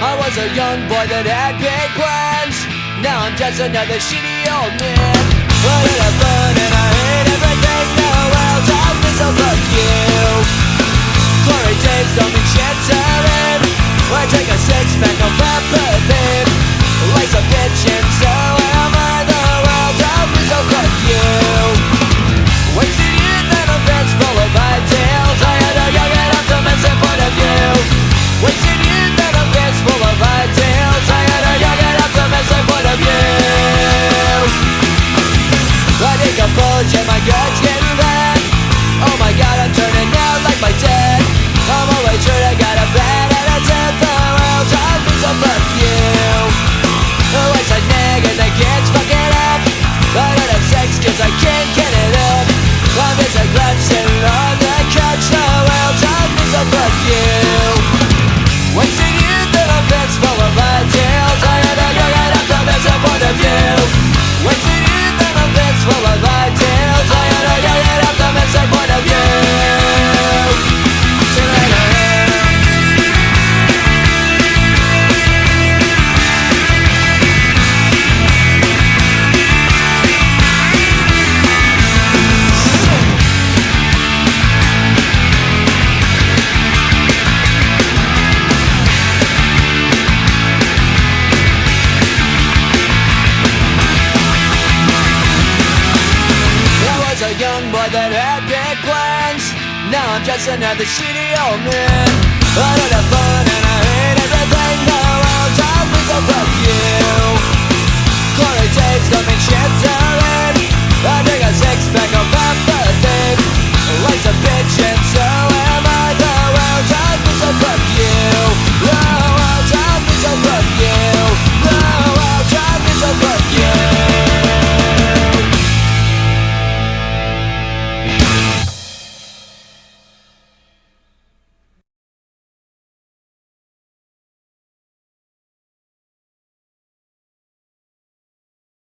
I was a young boy that had big plans. Now I'm just another shitty old man. I had a fun and I hate everything. The world told me so fuck you. Glory days don't mean shit to me. I drink a six-pack of apathy. Life's a bitch and so am I. The world told me so fuck you. Wasted youth and a fistful of ideals. I had a young and optimistic point of view. Wasted youth and a fistful of ideals. I had a young and optimistic point of view. I decomposed and my gut's getting bad. Oh my god, I'm turning out like my dad. I'm always sure I got a bad attitude. The world told me so fuck you. Always a nag and the kids fuck it up. I don't have sex cause I can't get it up. I'm just a grouch sitting on the couch. The world told me so fuck you. Wasting youth and a fistful of ideals. I had a young and optimistic point of view. Wasting youth and a fistful of ideals. I had a young and optimistic point of view. A young boy that had big plans. Now I'm just another shitty old man. I don't have fun and I hate everything. The world told me so fuck you. Glory days don't mean shit to me. I drink a six-pack